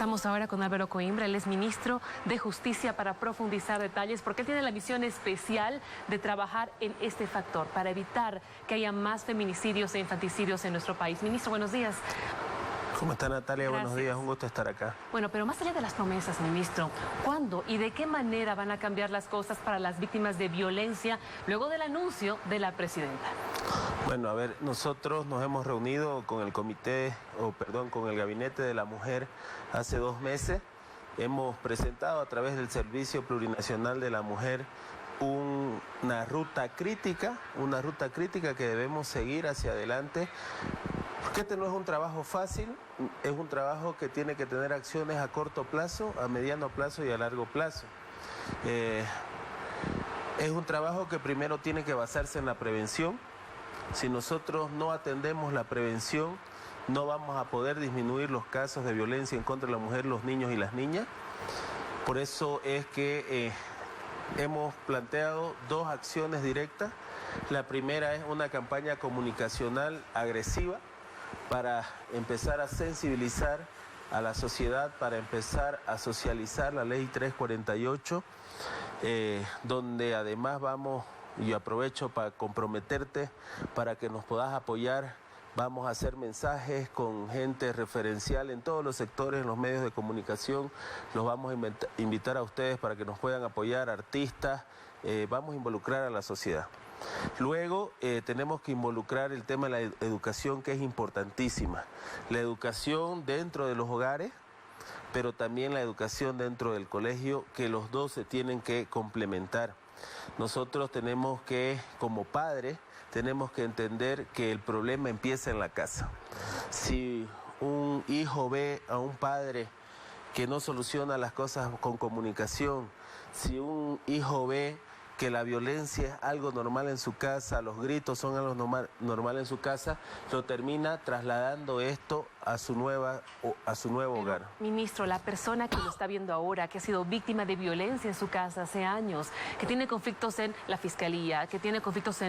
Estamos ahora con Álvaro Coimbra, él es ministro de Justicia, para profundizar detalles, porque él tiene la misión especial de trabajar en este factor, para evitar que haya más feminicidios e infanticidios en nuestro país. Ministro, buenos días. ¿Cómo está, Natalia? Gracias. Buenos días, un gusto estar acá. Bueno, pero más allá de las promesas, ministro, ¿cuándo y de qué manera van a cambiar las cosas para las víctimas de violencia luego del anuncio de la presidenta? Bueno, a ver, nosotros nos hemos reunido con el con el Gabinete de la Mujer hace 2 meses. Hemos presentado a través del Servicio Plurinacional de la Mujer una ruta crítica que debemos seguir hacia adelante. Porque este no es un trabajo fácil, es un trabajo que tiene que tener acciones a corto plazo, a mediano plazo y a largo plazo. Es un trabajo que primero tiene que basarse en la prevención. Si nosotros no atendemos la prevención, no vamos a poder disminuir los casos de violencia en contra de la mujer, los niños y las niñas. Por eso es que hemos planteado 2 acciones directas. La primera es una campaña comunicacional agresiva para empezar a sensibilizar a la sociedad, para empezar a socializar la ley 348, donde además vamos, y aprovecho para comprometerte para que nos puedas apoyar. Vamos a hacer mensajes con gente referencial en todos los sectores, en los medios de comunicación. Los vamos a invitar a ustedes para que nos puedan apoyar, artistas. Vamos a involucrar a la sociedad. Luego tenemos que involucrar el tema de la educación, que es importantísima. La educación dentro de los hogares, pero también la educación dentro del colegio, que los dos se tienen que complementar. Nosotros tenemos que, como padres, tenemos que entender que el problema empieza en la casa. Si un hijo ve a un padre que no soluciona las cosas con comunicación, si un hijo ve que la violencia es algo normal en su casa, los gritos son algo normal en su casa, lo termina trasladando esto a su nuevo hogar. Ministro, la persona que lo está viendo ahora, que ha sido víctima de violencia en su casa hace años, que tiene conflictos en la fiscalía, que tiene conflictos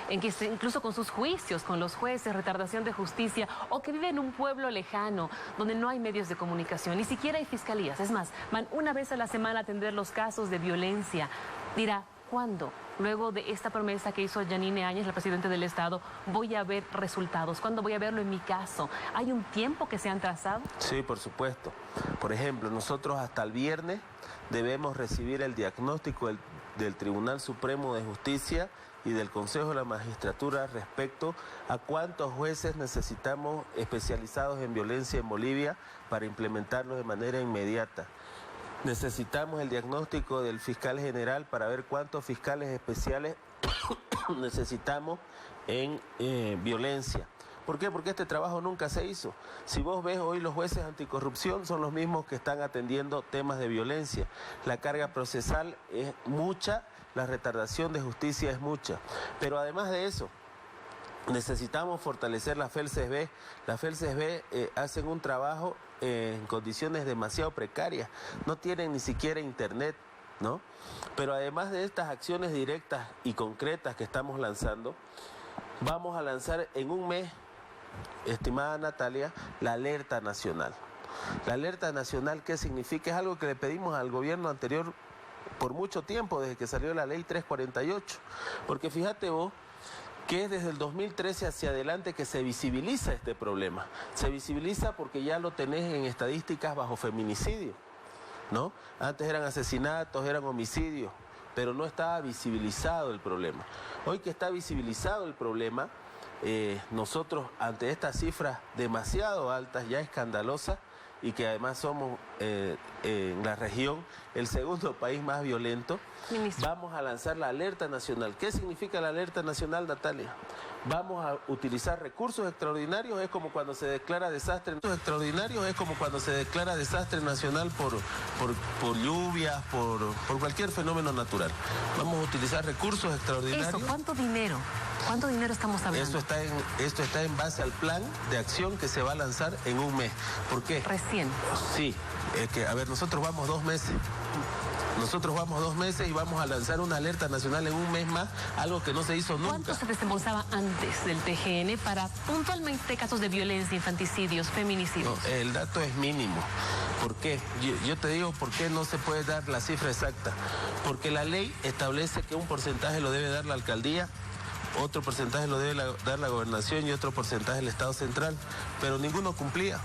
incluso con sus juicios, con los jueces, retardación de justicia, o que vive en un pueblo lejano donde no hay medios de comunicación, ni siquiera hay fiscalías, es más, van una vez a la semana a atender los casos de violencia, dirá: ¿cuándo? Luego de esta promesa que hizo Yanine Áñez, la presidenta del Estado, voy a ver resultados. ¿Cuándo voy a verlo en mi caso? ¿Hay un tiempo que se han trazado? Sí, por supuesto. Por ejemplo, nosotros hasta el viernes debemos recibir el diagnóstico del Tribunal Supremo de Justicia y del Consejo de la Magistratura respecto a cuántos jueces necesitamos especializados en violencia en Bolivia para implementarlos de manera inmediata. Necesitamos el diagnóstico del fiscal general para ver cuántos fiscales especiales necesitamos en violencia. ¿Por qué? Porque este trabajo nunca se hizo. Si vos ves hoy, los jueces anticorrupción son los mismos que están atendiendo temas de violencia. La carga procesal es mucha, la retardación de justicia es mucha. Pero además de eso, necesitamos fortalecer la FELCESB. Las FELCESB hacen un trabajo en condiciones demasiado precarias. No tienen ni siquiera internet, ¿no? Pero además de estas acciones directas y concretas que estamos lanzando, vamos a lanzar en un mes, estimada Natalia, la alerta nacional. La alerta nacional, ¿qué significa? Es algo que le pedimos al gobierno anterior por mucho tiempo, desde que salió la ley 348. Porque fíjate vos, que es desde el 2013 hacia adelante que se visibiliza este problema. Se visibiliza porque ya lo tenés en estadísticas bajo feminicidio, ¿no? Antes eran asesinatos, eran homicidios, pero no estaba visibilizado el problema. Hoy que está visibilizado el problema, nosotros ante estas cifras demasiado altas, ya escandalosas, y que además somos en la región el segundo país más violento, Ministro, vamos a lanzar la alerta nacional. ¿Qué significa la alerta nacional, Natalia? Vamos a utilizar recursos extraordinarios, es como cuando se declara desastre. Extraordinarios es como cuando se declara desastre nacional por lluvias, por cualquier fenómeno natural. Vamos a utilizar recursos extraordinarios. Eso, ¿cuánto dinero? ¿Cuánto dinero estamos hablando? Esto está en base al plan de acción que se va a lanzar en un mes. ¿Por qué? Recién. Sí, es que, a ver, nosotros vamos 2 meses. Nosotros vamos 2 meses y vamos a lanzar una alerta nacional en un mes más, algo que no se hizo nunca. ¿Cuánto se desembolsaba antes del TGN para puntualmente casos de violencia, infanticidios, feminicidios? No, el dato es mínimo. ¿Por qué? Yo te digo por qué no se puede dar la cifra exacta. Porque la ley establece que un porcentaje lo debe dar la alcaldía, otro porcentaje lo debe dar la gobernación y otro porcentaje el Estado central, pero ninguno cumplía.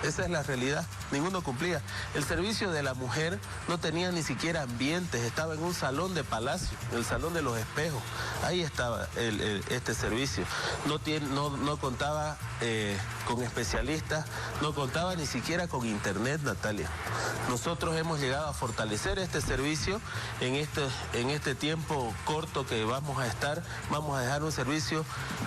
Esa es la realidad, ninguno cumplía. El servicio de la mujer no tenía ni siquiera ambientes, estaba en un salón de palacio, el salón de los espejos, ahí estaba este servicio. No contaba con especialistas, no contaba ni siquiera con internet, Natalia. Nosotros hemos llegado a fortalecer este servicio en este tiempo corto que vamos a dejar un servicio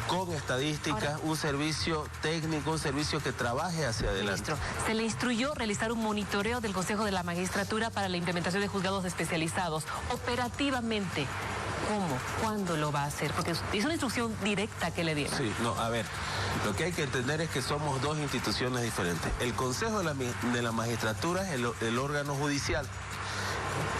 con estadísticas, un servicio técnico, un servicio que trabaje hacia adelante. Se le instruyó realizar un monitoreo del Consejo de la Magistratura para la implementación de juzgados especializados. Operativamente, ¿cómo? ¿Cuándo lo va a hacer? Porque es una instrucción directa que le dieron. Sí, no, a ver, lo que hay que entender es que somos dos instituciones diferentes. El Consejo de la Magistratura es el órgano judicial.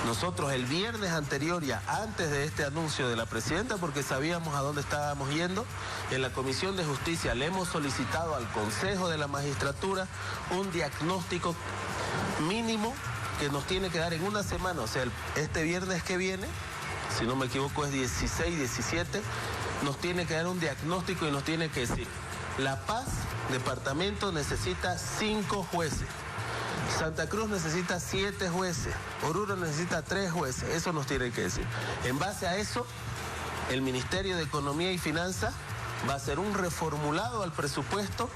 Nosotros el viernes anterior, ya antes de este anuncio de la presidenta, porque sabíamos a dónde estábamos yendo, en la Comisión de Justicia le hemos solicitado al Consejo de la Magistratura un diagnóstico mínimo que nos tiene que dar en una semana, o sea, este viernes que viene, si no me equivoco es 16, 17, nos tiene que dar un diagnóstico y nos tiene que decir, La Paz, departamento, necesita 5 jueces. Santa Cruz necesita 7 jueces, Oruro necesita 3 jueces, eso nos tiene que decir. En base a eso, el Ministerio de Economía y Finanzas va a hacer un reformulado al presupuesto,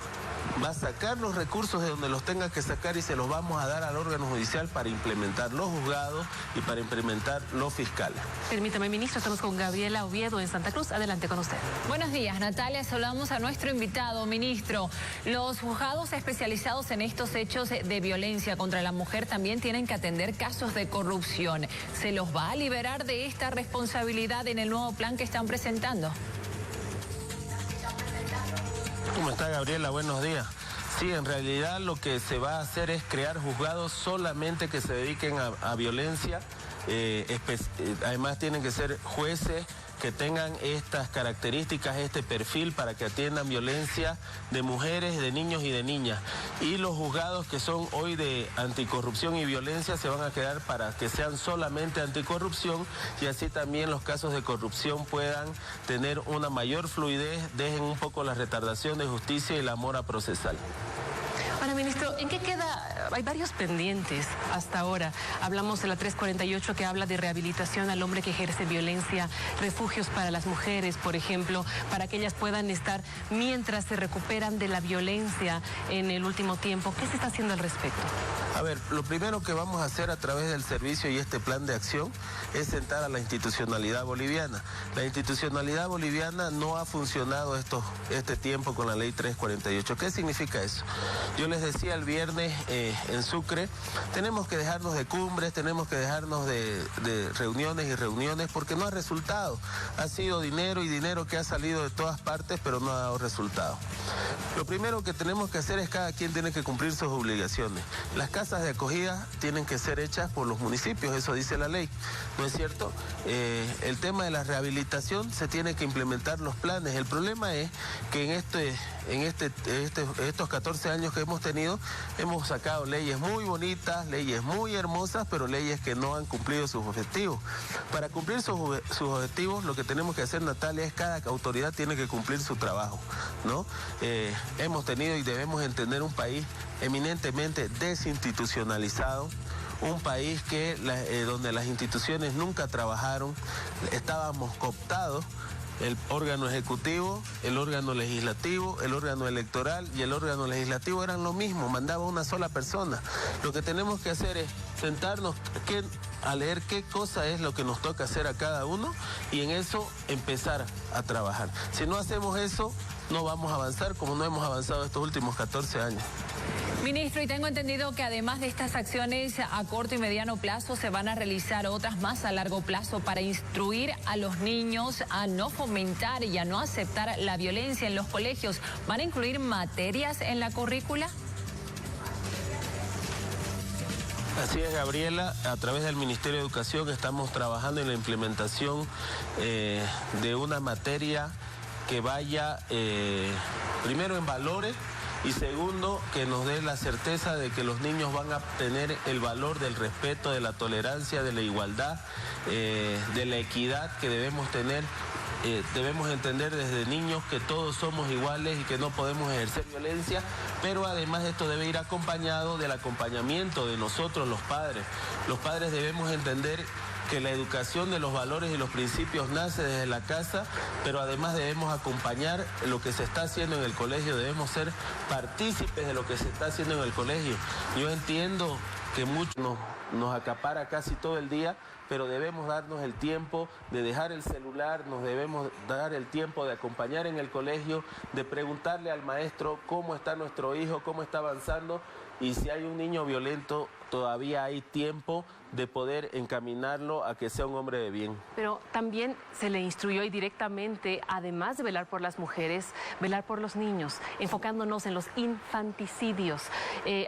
va a sacar los recursos de donde los tenga que sacar y se los vamos a dar al órgano judicial para implementar los juzgados y para implementar los fiscales. Permítame, ministro, estamos con Gabriela Oviedo en Santa Cruz. Adelante con usted. Buenos días, Natalia. Saludamos a nuestro invitado, ministro. Los juzgados especializados en estos hechos de violencia contra la mujer también tienen que atender casos de corrupción. ¿Se los va a liberar de esta responsabilidad en el nuevo plan que están presentando? ¿Cómo está, Gabriela? Buenos días. Sí, en realidad lo que se va a hacer es crear juzgados solamente que se dediquen a violencia. Además tienen que ser jueces que tengan estas características, este perfil para que atiendan violencia de mujeres, de niños y de niñas. Y los juzgados que son hoy de anticorrupción y violencia se van a quedar para que sean solamente anticorrupción y así también los casos de corrupción puedan tener una mayor fluidez, dejen un poco la retardación de justicia y la mora procesal. Ahora, ministro, ¿en qué queda? Hay varios pendientes hasta ahora. Hablamos de la 348 que habla de rehabilitación al hombre que ejerce violencia, refugios para las mujeres, por ejemplo, para que ellas puedan estar mientras se recuperan de la violencia en el último tiempo. ¿Qué se está haciendo al respecto? A ver, lo primero que vamos a hacer a través del servicio y este plan de acción es sentar a la institucionalidad boliviana. La institucionalidad boliviana no ha funcionado este tiempo con la ley 348. ¿Qué significa eso? Yo les decía el viernes en Sucre, tenemos que dejarnos de cumbres, tenemos que dejarnos de reuniones y reuniones porque no ha resultado. Ha sido dinero y dinero que ha salido de todas partes, pero no ha dado resultado. Lo primero que tenemos que hacer es cada quien tiene que cumplir sus obligaciones. Las casas de acogida tienen que ser hechas por los municipios, eso dice la ley, ¿no es cierto? El tema de la rehabilitación se tiene que implementar los planes. El problema es que en estos 14 años que hemos tenido, hemos sacado leyes muy bonitas, leyes muy hermosas, pero leyes que no han cumplido sus objetivos. Para cumplir sus objetivos, lo que tenemos que hacer, Natalia, es cada autoridad tiene que cumplir su trabajo, ¿no? Hemos tenido y debemos entender un país eminentemente desinstitucionalizado, un país donde las instituciones nunca trabajaron, estábamos cooptados. El órgano ejecutivo, el órgano legislativo, el órgano electoral y el órgano legislativo eran lo mismo, mandaba una sola persona. Lo que tenemos que hacer es sentarnos a leer qué cosa es lo que nos toca hacer a cada uno y en eso empezar a trabajar. Si no hacemos eso, no vamos a avanzar como no hemos avanzado estos últimos 14 años. Ministro, y tengo entendido que además de estas acciones a corto y mediano plazo, se van a realizar otras más a largo plazo para instruir a los niños a no fomentar y a no aceptar la violencia en los colegios. ¿Van a incluir materias en la currícula? Así es, Gabriela, a través del Ministerio de Educación estamos trabajando en la implementación de una materia que vaya primero en valores Y segundo, que nos dé la certeza de que los niños van a tener el valor del respeto, de la tolerancia, de la igualdad, de la equidad que debemos tener. Debemos entender desde niños que todos somos iguales y que no podemos ejercer violencia, pero además esto debe ir acompañado del acompañamiento de nosotros, los padres. Los padres debemos entender que la educación de los valores y los principios nace desde la casa, pero además debemos acompañar lo que se está haciendo en el colegio, debemos ser partícipes de lo que se está haciendo en el colegio. Yo entiendo que mucho nos acapara casi todo el día, pero debemos darnos el tiempo de dejar el celular, nos debemos dar el tiempo de acompañar en el colegio, de preguntarle al maestro cómo está nuestro hijo, cómo está avanzando, y si hay un niño violento, todavía hay tiempo de poder encaminarlo a que sea un hombre de bien. Pero también se le instruyó y directamente, además de velar por las mujeres, velar por los niños, enfocándonos en los infanticidios.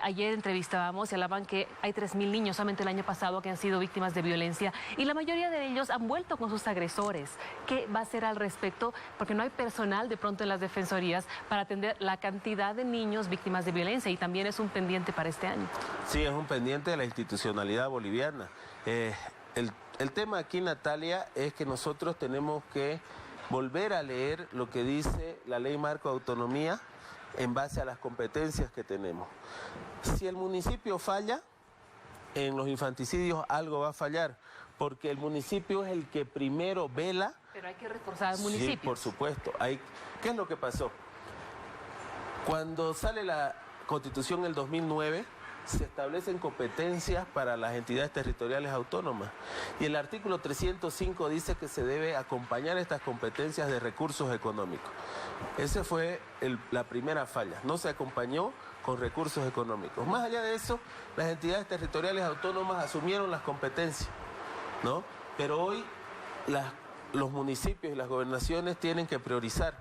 Ayer entrevistábamos y hablaban que hay 3.000 niños solamente el año pasado que han sido víctimas de violencia y la mayoría de ellos han vuelto con sus agresores. ¿Qué va a hacer al respecto? Porque no hay personal de pronto en las defensorías para atender la cantidad de niños víctimas de violencia y también es un pendiente para este año. Sí, es un pendiente de la institucionalidad boliviana. El tema aquí, Natalia, es que nosotros tenemos que volver a leer lo que dice la Ley Marco de Autonomía en base a las competencias que tenemos. Si el municipio falla, en los infanticidios algo va a fallar, porque el municipio es el que primero vela. Pero hay que reforzar al municipio. Sí, por supuesto. ¿Qué es lo que pasó? Cuando sale la Constitución en el 2009, se establecen competencias para las entidades territoriales autónomas y el artículo 305 dice que se debe acompañar estas competencias de recursos económicos. Esa fue la primera falla, no se acompañó con recursos económicos. Más allá de eso, las entidades territoriales autónomas asumieron las competencias, ¿no? Pero hoy los municipios y las gobernaciones tienen que priorizar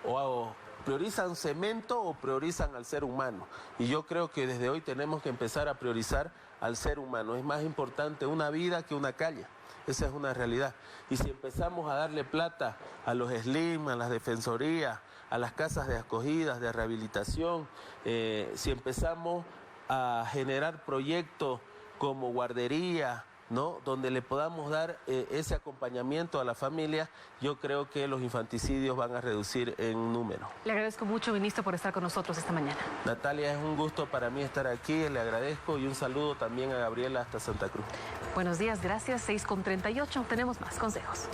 o priorizan cemento o priorizan al ser humano. Y yo creo que desde hoy tenemos que empezar a priorizar al ser humano. Es más importante una vida que una calle. Esa es una realidad. Y si empezamos a darle plata a los SLIM, a las defensorías, a las casas de acogidas, de rehabilitación, si empezamos a generar proyectos como guardería, ¿no?, donde le podamos dar ese acompañamiento a la familia, yo creo que los infanticidios van a reducir en número. Le agradezco mucho, ministro, por estar con nosotros esta mañana. Natalia, es un gusto para mí estar aquí, le agradezco y un saludo también a Gabriela hasta Santa Cruz. Buenos días, gracias. 6:38, tenemos más consejos.